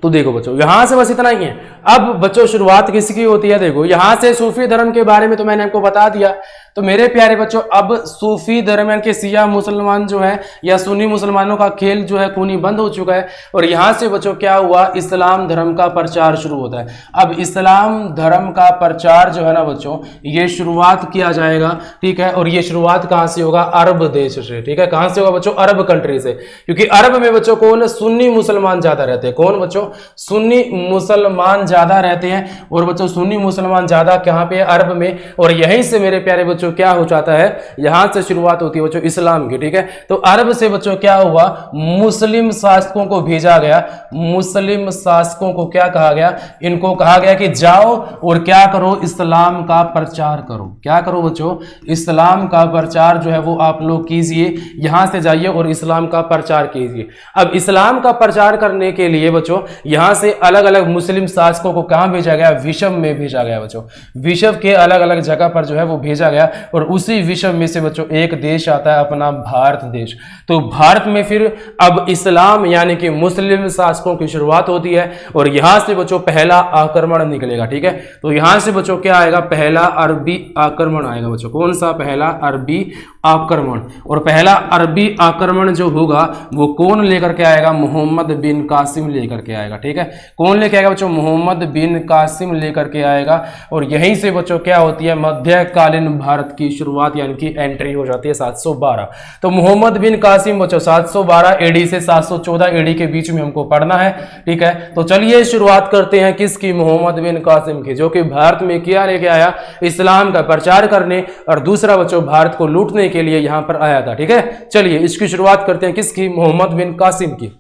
तो देखो बच्चों यहां से बस इतना ही है। अब बच्चों शुरुआत किसकी होती है? देखो यहां से सूफी धर्म के बारे में तो मैंने आपको बता दिया। तो मेरे प्यारे बच्चों अब सूफी धर्म यानी कि सिया मुसलमान जो है या सुन्नी मुसलमानों का खेल जो है खूनी बंद हो चुका है और यहां से बच्चों क्या हुआ, इस्लाम धर्म का प्रचार शुरू होता है। अब इस्लाम धर्म का प्रचार जो है ना बच्चों ये शुरुआत किया जाएगा। ठीक है, और ये शुरुआत कहां से होगा? अरब देश से। ठीक है, कहां से होगा बच्चों? अरब कंट्री से, क्योंकि अरब में बच्चों कौन? सुन्नी मुसलमान ज्यादा रहते हैं। कौन बच्चों? सुन्नी मुसलमान ज्यादा रहते हैं। और बच्चों सुन्नी मुसलमान ज्यादा कहां पे? अरब में। और यहीं से मेरे प्यारे बच्चों क्या हो जाता है, यहां से शुरुआत होती है बच्चों इस्लाम की। ठीक है, तो अरब से बच्चों क्या हुआ, मुस्लिम शासकों को भेजा गया। मुस्लिम शासकों को क्या कहा गया? इनको कहा गया कि जाओ और क्या करो, इस्लाम का प्रचार करो। क्या करो बच्चों? इस्लाम का प्रचार जो है वो आप लोग कीजिए, यहां से जाइए और इस्लाम का प्रचार कीजिए। अब इस्लाम का प्रचार करने के लिए बच्चों यहां से अलग अलग मुस्लिम शासकों को कहां भेजा गया? विश्व में भेजा गया बच्चों। विश्व के अलग अलग जगह पर जो है वो भेजा गया और उसी विश्व में से बच्चों एक देश आता है अपना भारत देश। तो भारत में फिर अब इस्लाम यानी कि मुस्लिम शासकों की शुरुआत होती है और यहां से बच्चों पहला आक्रमण निकलेगा। ठीक है, तो यहां से बच्चों क्या आएगा? पहला अरबी आक्रमण आएगा बच्चों। कौन सा? पहला अरबी आक्रमण। और पहला अरबी आक्रमण जो होगा वो कौन लेकर के आएगा? मोहम्मद बिन कासिम लेकर के आएगा। ठीक है, कौन लेकर आएगा बच्चों? मोहम्मद बिन कासिम लेकर के आएगा। और यहीं से बच्चों क्या होती है? मध्यकालीन भारत की शुरुआत यानी कि एंट्री हो जाती है 712। तो मोहम्मद बिन कासिम बच्चों 712 एडी से 714 एडी के बीच में हमको पढ़ना है। ठीक है, तो चलिए शुरुआत करते हैं किसकी? मोहम्मद बिन कासिम की, जो कि भारत में क्या लेके आया? इस्लाम का प्रचार करने, और दूसरा बच्चों भारत को लूटने के लिए यहां पर आया था। ठीक है, चलिए इसकी शुरुआत करते हैं किसकी? मोहम्मद बिन कासिम की।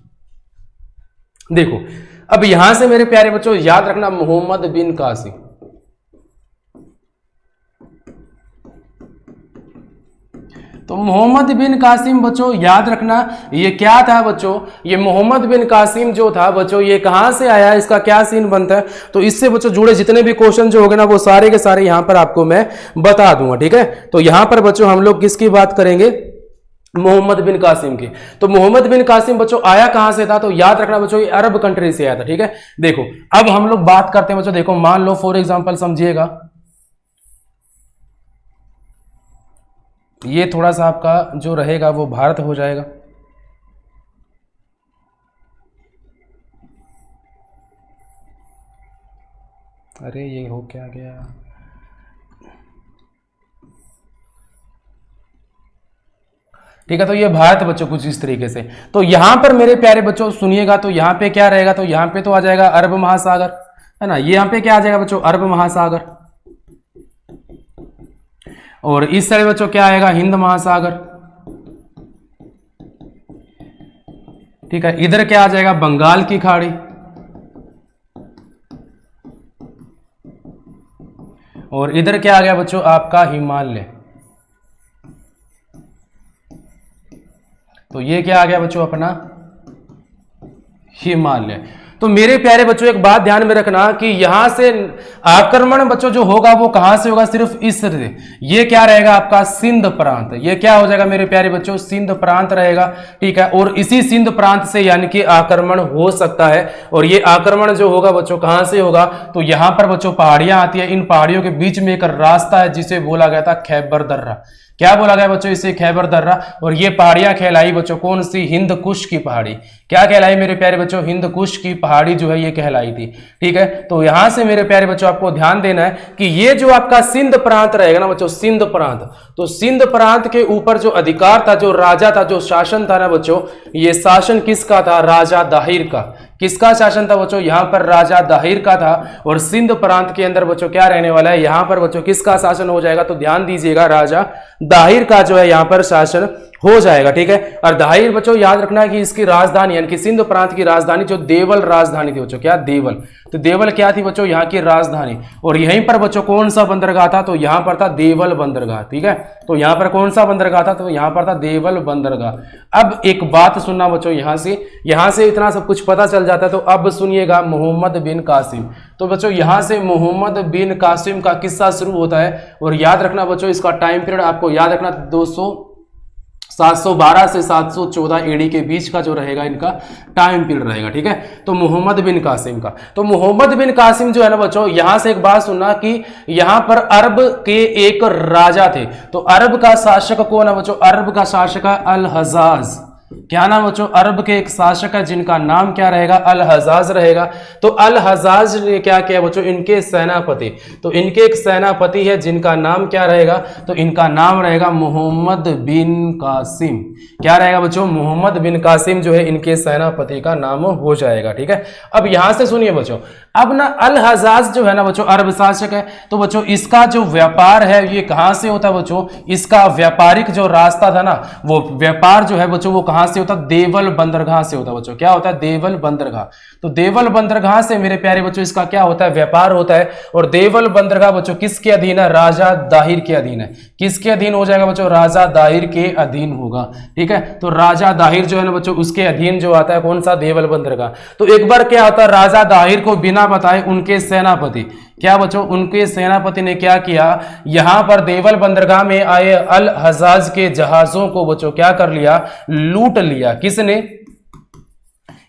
देखो अब यहां से मेरे प्यारे बच्चों याद रखना मोहम्मद बिन कासिम। तो मोहम्मद बिन कासिम बच्चों याद रखना ये क्या था बच्चों? ये मोहम्मद बिन कासिम जो था बच्चों ये कहां से आया, इसका क्या सीन बनता है? तो इससे बच्चों जुड़े जितने भी क्वेश्चन जो होंगे ना वो सारे के सारे यहां पर आपको मैं बता दूंगा। ठीक है, तो यहां पर बच्चों हम लोग किसकी बात करेंगे? मोहम्मद बिन कासिम की। तो मोहम्मद बिन कासिम बच्चों आया कहां से था? तो याद रखना बच्चों ये अरब कंट्री से आया था। ठीक है, देखो अब हम लोग बात करते हैं बच्चों। देखो मान लो फॉर एग्जांपल समझिएगा, ये थोड़ा सा आपका जो रहेगा वो भारत हो जाएगा। अरे ये हो क्या गया? ठीक है, तो ये भारत बच्चों कुछ इस तरीके से। तो यहां पर मेरे प्यारे बच्चों सुनिएगा, तो यहां पे क्या रहेगा? तो यहां पे तो आ जाएगा अरब महासागर, है ना। ये यहां पे क्या आ जाएगा बच्चों? अरब महासागर। और इस साइड बच्चों क्या आएगा? हिंद महासागर। ठीक है, इधर क्या आ जाएगा? बंगाल की खाड़ी। और इधर क्या आ गया बच्चों? आपका हिमालय। तो ये क्या आ गया बच्चों? अपना हिमालय। तो मेरे प्यारे बच्चों एक बात ध्यान में रखना कि यहां से आक्रमण बच्चों जो होगा वो कहां से होगा? सिर्फ इस से। ये क्या रहेगा? आपका सिंध प्रांत। ये क्या हो जाएगा मेरे प्यारे बच्चों? सिंध प्रांत रहेगा। ठीक है, और इसी सिंध प्रांत से यानी कि आक्रमण हो सकता है। और ये आक्रमण जो होगा बच्चों कहां से होगा? तो यहां पर बच्चों पहाड़ियां आती है, इन पहाड़ियों के बीच में एक रास्ता है जिसे बोला गया था खैबर दर्रा। क्या बोला गया बच्चों, इसे खैबर दर्रा। और ये पहाड़ियां कहलाई बच्चों कौन सी, हिंद कुश की पहाड़ी। क्या कहलाई मेरे प्यारे बच्चों, हिंद कुश की पहाड़ी जो है ये कहलाई थी। ठीक है, तो यहां से मेरे प्यारे बच्चों आपको ध्यान देना है कि ये जो आपका सिंध प्रांत रहेगा ना बच्चों, सिंध प्रांत, तो सिंध प्रांत के ऊपर जो अधिकार था, जो राजा था, जो शासन था ना बच्चों, ये शासन किसका था, राजा दाहिर का। किसका शासन था बच्चों, यहां पर राजा दाहिर का था। और सिंध प्रांत के अंदर बच्चों क्या रहने वाला है, यहां पर बच्चों किसका शासन हो जाएगा, तो ध्यान दीजिएगा, राजा दाहिर का जो है यहां पर शासन हो जाएगा। ठीक है, और दाहिर बच्चों याद रखना है कि इसकी राजधानी यानी कि सिंध प्रांत की राजधानी जो देवल राजधानी थी बच्चों, क्या देवल, तो देवल क्या थी बच्चों, यहाँ की राजधानी। और यहीं पर बच्चों कौन सा बंदरगाह था, तो यहां पर था देवल बंदरगाह। ठीक है, तो यहां पर कौन सा बंदरगाह था, तो यहां पर था देवल बंदरगाह। अब एक बात सुनना बच्चों, यहां से इतना सब कुछ पता चल जाता है, तो अब सुनिएगा मोहम्मद बिन कासिम। तो बच्चों यहां से मोहम्मद बिन कासिम का किस्सा शुरू होता है। और याद रखना बच्चों, इसका टाइम पीरियड आपको याद रखना 712 से 714 एडी के बीच का जो रहेगा इनका टाइम पीरियड रहेगा। ठीक है, तो मोहम्मद बिन कासिम का, तो मोहम्मद बिन कासिम जो है ना बच्चों, यहां से एक बात सुनना कि यहां पर अरब के एक राजा थे। तो अरब का शासक कौन है बच्चों, अरब का शासक है अल हजाज। क्या नाम बच्चों, अरब के एक शासक है जिनका नाम क्या रहेगा, अल हजाज रहेगा। तो अल हजाज ने क्या किया बच्चों, इनके सेनापति, तो इनके एक सेनापति है जिनका नाम क्या रहेगा, तो इनका नाम रहेगा मोहम्मद बिन कासिम। क्या रहेगा बच्चों, मोहम्मद बिन कासिम जो है इनके सेनापति का नाम हो जाएगा। ठीक है, अब यहां से सुनिए बच्चों, अब ना अल हजाज जो है ना बच्चों अरब शासक है, तो बच्चों इसका जो व्यापार है ये कहां से होता है बच्चों, इसका व्यापारिक जो रास्ता था ना, वो व्यापार जो है बच्चों वो कहां से होता, देवल बंदरगाह से होता है बच्चों। क्या होता है, देवल बंदरगाह। तो देवल बंदरगाह से मेरे प्यारे बच्चों इसका क्या होता है, व्यापार होता है। और देवल बंदरगाह बच्चों किसके अधीन है, राजा दाहिर के अधीन है। किसके अधीन हो जाएगा बच्चों, राजा दाहिर के अधीन होगा। ठीक है, तो राजा दाहिर जो है ना बच्चों उसके अधीन जो आता है कौन सा, देवल बंदरगाह। तो एक बार क्या होता है, राजा दाहिर को बिना बताए उनके सेनापति, क्या बच्चों, उनके सेनापति ने क्या किया, यहां पर देवल बंदरगाह में आए अल हजाज के जहाजों को बच्चों क्या कर लिया, लूट लिया।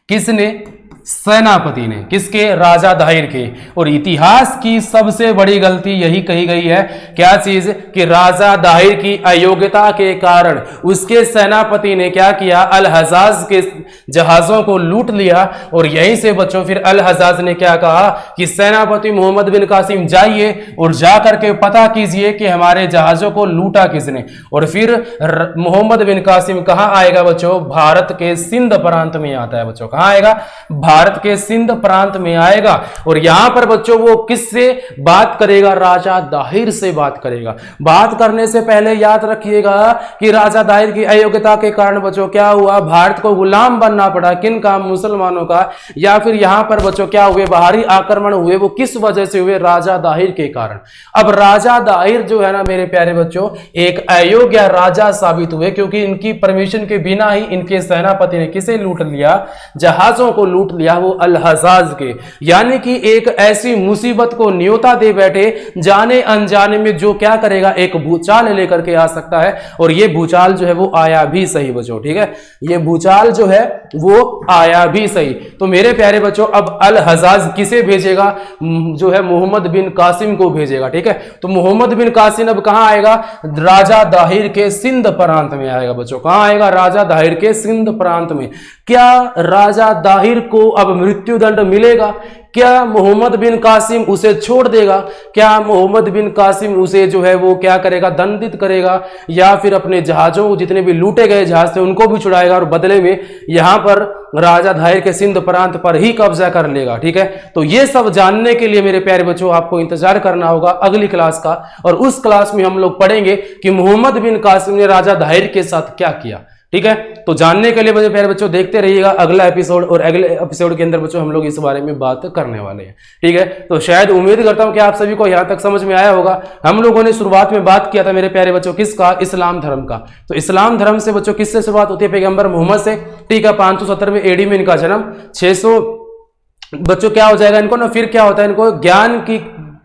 किसने, सेनापति ने, किसके, राजा दाहिर के। और इतिहास की सबसे बड़ी गलती यही कही गई है, क्या चीज, कि राजा दाहिर की अयोग्यता के कारण उसके सेनापति ने क्या किया, अल हजाज के जहाजों को लूट लिया। और यहीं से बच्चों फिर अल हजाज ने क्या कहा कि सेनापति मोहम्मद बिन कासिम जाइए और जाकर के पता कीजिए कि हमारे जहाजों को लूटा किसने। और फिर मोहम्मद बिन कासिम कहां आएगा बच्चों, भारत के सिंध प्रांत में आता है बच्चों। कहां आएगा, भारत के सिंध प्रांत में आएगा। और यहां पर बच्चों वो किससे बात करेगा, राजा दाहिर से बात करेगा। बात करने से पहले याद रखिएगा कि राजा दाहिर की अयोग्यता के कारण बच्चों क्या हुआ, भारत को गुलाम बनना पड़ा। किन का, मुसलमानों का। या फिर यहां पर बच्चों क्या हुए, बाहरी आक्रमण हुए, वो किस वजह से हुए, राजा दाहिर के कारण। अब राजा दाहिर जो है ना मेरे प्यारे बच्चों एक अयोग्य राजा साबित हुए, क्योंकि इनकी परमिशन के बिना ही इनके सेनापति ने किसे लूट लिया, जहाजों को लूट लिया, वो अल हजाज के। यानी कि एक ऐसी मुसीबत को न्योता दे बैठे, जाने अनजाने में जो क्या करेगा, एक भूचाल लेकर के आ सकता है। और ये भूचाल जो है वो आया भी सही बच्चों। ठीक है, ये भूचाल जो है वो आया भी सही। तो मेरे प्यारे बच्चों अब अल हजाज किसे भेजेगा, जो है मोहम्मद बिन कासिम को भेजेगा। ठीक है, तो मोहम्मद बिन कासिम अब कहां आएगा, राजा दाहिर के सिंध प्रांत में आएगा बच्चों। कहां आएगा, राजा दाहिर के सिंध प्रांत में। क्या राजा दाहिर को अब मृत्युदंड मिलेगा, क्या मोहम्मद बिन कासिम उसे छोड़ देगा, क्या मोहम्मद बिन कासिम उसे जो है वो क्या करेगा, दंडित करेगा, या फिर अपने जहाजों जितने भी लूटे गए जहाज थे उनको भी छुड़ाएगा और बदले में यहां पर राजा दाहिर के सिंध प्रांत पर ही कब्जा कर लेगा। ठीक है, तो ये सब जानने के लिए मेरे प्यारे बच्चों आपको इंतजार करना होगा अगली क्लास का। और उस क्लास में हम लोग पढ़ेंगे कि मोहम्मद बिन कासिम ने राजा दाहिर के साथ क्या किया। ठीक है, तो जानने के लिए मेरे प्यारे बच्चों देखते रहिएगा अगला एपिसोड। और अगले एपिसोड के अंदर बच्चों हम लोग इस बारे में बात करने वाले हैं। ठीक है, तो शायद उम्मीद करता हूं कि आप सभी को यहां तक समझ में आया होगा। हम लोगों ने शुरुआत में बात किया था मेरे प्यारे बच्चों किसका, इस्लाम धर्म का। तो इस्लाम धर्म से बच्चों किससे शुरुआत होती है, पैगंबर मोहम्मद से। ठीक है, 570 एडी में इनका जन्म, 600 बच्चों क्या हो जाएगा इनको ना, फिर क्या होता है इनको ज्ञान की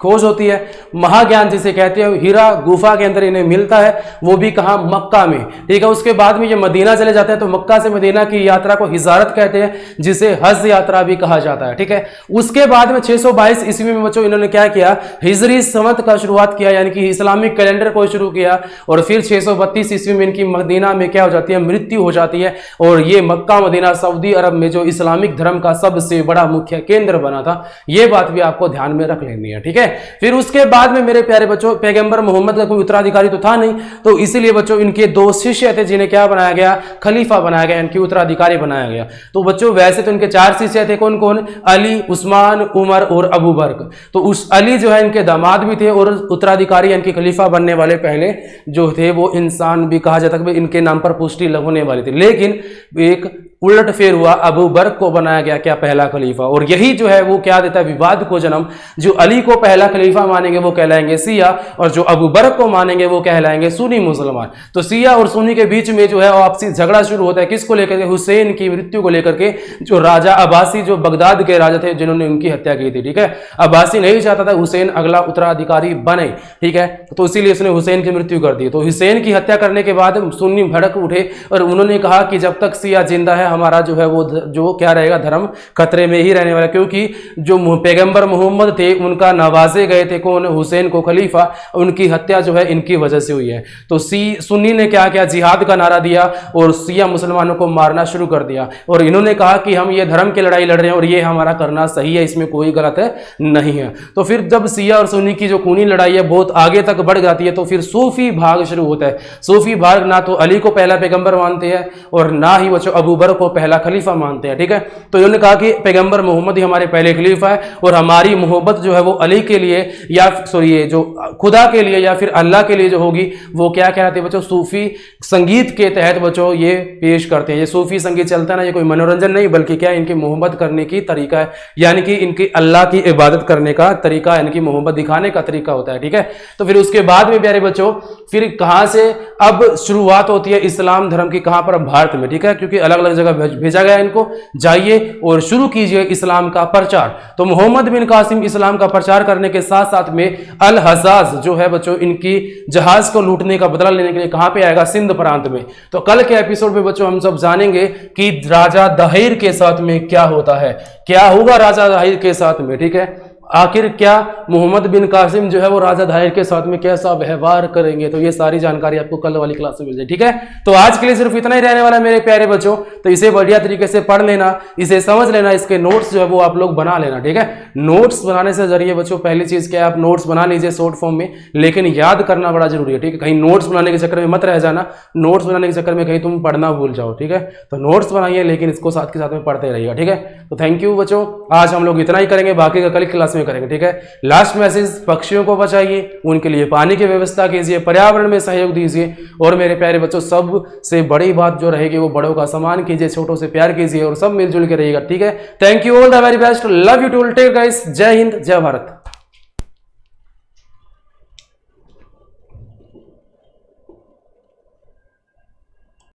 खोज होती है। महाज्ञान जिसे कहते हैं, हीरा गुफा के अंदर इन्हें मिलता है, वो भी कहाँ, मक्का में, ठीक है। उसके बाद में ये मदीना चले जाते हैं, तो मक्का से मदीना की यात्रा को हिजारत कहते हैं, जिसे हज यात्रा भी कहा जाता है, ठीक है। उसके बाद में 622 ईस्वी में बच्चों इन्होंने क्या किया, हिजरी संवत का शुरुआत किया, यानी कि इस्लामिक कैलेंडर को शुरू किया। और फिर 632 ईस्वी में इनकी मदीना में क्या हो जाती है, मृत्यु हो जाती है। और ये मक्का मदीना सऊदी अरब में जो इस्लामिक धर्म का सबसे बड़ा मुख्य केंद्र बना था, ये बात भी आपको ध्यान में रख लेनी है, ठीक है। फिर उसके बाद में मेरे प्यारे बच्चों, पैगंबर मोहम्मद का कोई उत्तराधिकारी तो था नहीं, तो इसीलिए बच्चों इनके 2 शिष्य थे जिन्हें क्या बनाया गया, खलीफा बनाया गया, इनकी उत्तराधिकारी बनाया गया। तो बच्चों वैसे तो इनके 4 शिष्य थे, कौन कौन, अली, उस्मान, उमर और अबू बकर। तो उस अली जो है इनके दामाद भी थे, और उत्तराधिकारी इनके खलीफा बनने वाले पहले जो थे वो इंसान भी कहा जाता है, इनके नाम पर पुष्टि होने वाली थी। लेकिन एक उलट फेर हुआ, अबू बकर को बनाया गया क्या, पहला खलीफा। और यही जो है वो क्या देता है, विवाद को जन्म। जो अली को पहला खलीफा मानेंगे वो कहलाएंगे सिया, और जो अबू बकर को मानेंगे वो कहलाएंगे सुन्नी मुसलमान। तो सिया और सुन्नी के बीच में जो है आपसी झगड़ा शुरू होता है, किसको लेकर के, हुसैन की मृत्यु को लेकर के। जो राजा अब्बासी, जो बगदाद के राजा थे, जिन्होंने उनकी हत्या की थी, ठीक है। अब्बासी नहीं चाहता था हुसैन अगला उत्तराधिकारी बने, ठीक है, तो इसीलिए उसने हुसैन की मृत्यु कर दी। तो हुसैन की हत्या करने के बाद सुन्नी भड़क उठे, और उन्होंने कहा कि जब तक सिया जिंदा है हमारा जो है वो जो क्या रहेगा, धर्म खतरे में ही रहने वाला, क्योंकि जो पैगंबर मोहम्मद थे उनका नवाजे गए थे कौन, हुसैन को खलीफा, उनकी हत्या जो है इनकी वजह से हुई है। तो सुन्नी ने क्या किया, जिहाद का नारा दिया और सिया मुसलमानों को मारना शुरू कर दिया। और इन्होंने कहा कि हम ये धर्म की लड़ाई लड़ रहे हैं और ये हमारा करना सही है, इसमें कोई गलत है नहीं है। तो फिर जब सिया और सुन्नी की जो खूनी लड़ाई है बहुत आगे तक बढ़ जाती है, तो फिर सूफी भाग शुरू होता है। सूफी भाग ना तो अली को पहला पैगंबर मानते हैं और ना ही बच्चों अबू बकर को पहला खलीफा मानते हैं, ठीक है। तो इन्होंने कहा कि पैगंबर मोहम्मद ही हमारे पहले खलीफा है, और हमारी मोहब्बत जो है वो अली के लिए या सॉरी जो खुदा के लिए या फिर अल्लाह के लिए जो होगी वो क्या कहते हैं बच्चों, सूफी संगीत के तहत बच्चों ये पेश करते हैं। ये सूफी संगीत चलता है ना, ये कोई मनोरंजन नहीं बल्कि क्या इनकी मोहब्बत करने की तरीका है, यानी कि इनकी अल्लाह की इबादत करने का तरीका, यानी कि मोहब्बत दिखाने का तरीका होता है, ठीक है। तो फिर उसके बाद में प्यारे बच्चों फिर कहां से अब शुरुआत होती है इस्लाम धर्म की, कहां पर, भारत में, ठीक है, क्योंकि अलग अलग जगह भेजा गया इनको, जाइए और शुरू कीजिए इस्लाम का प्रचार। तो मोहम्मद बिन कासिम इस्लाम का प्रचार करने के साथ साथ में अल हजाज जो है बच्चों इनकी जहाज को लूटने का बदला लेने के लिए कहां पे आएगा, सिंध प्रांत में। तो कल के एपिसोड में बच्चों हम सब जानेंगे कि राजा दहिर के साथ में क्या होता है, क्या होगा राजा दहिर के साथ में, ठीक है। आखिर क्या मोहम्मद बिन कासिम जो है वो राजा दाहिर के साथ में कैसा व्यवहार करेंगे, तो ये सारी जानकारी आपको कल वाली क्लास में मिल जाए, ठीक है। तो आज के लिए सिर्फ इतना ही रहने वाला है मेरे प्यारे बच्चों। तो इसे बढ़िया तरीके से पढ़ लेना, इसे समझ लेना, इसके नोट्स जो है वो आप लोग बना लेना, ठीक है। नोट्स बनाने से जरिए बच्चों पहली चीज क्या है, आप नोट्स बना लीजिए शॉर्ट फॉर्म में, लेकिन याद करना बड़ा जरूरी है, ठीक है। कहीं नोट्स बनाने के चक्कर में मत रह जाना, नोट्स बनाने के चक्कर में कहीं तुम पढ़ना भूल जाओ, ठीक है। तो नोट्स बनाइए लेकिन इसको साथ के साथ में पढ़ते रहिएगा, ठीक है। तो थैंक यू बच्चों, आज हम लोग इतना ही करेंगे, बाकी का कल क्लास में करेंगे, ठीक है। लास्ट मैसेज, पक्षियों को बचाइए, उनके लिए पानी की व्यवस्था कीजिए, पर्यावरण में सहयोग दीजिए, और मेरे प्यारे बच्चों सबसे बड़ी बात जो रहेगी वो बड़ों का सम्मान कीजिए, छोटों से प्यार कीजिए और सब मिलजुल के रहिएगा, ठीक है। Thank you, all the very best, love you too, take guys, जय हिंद, जय भारत।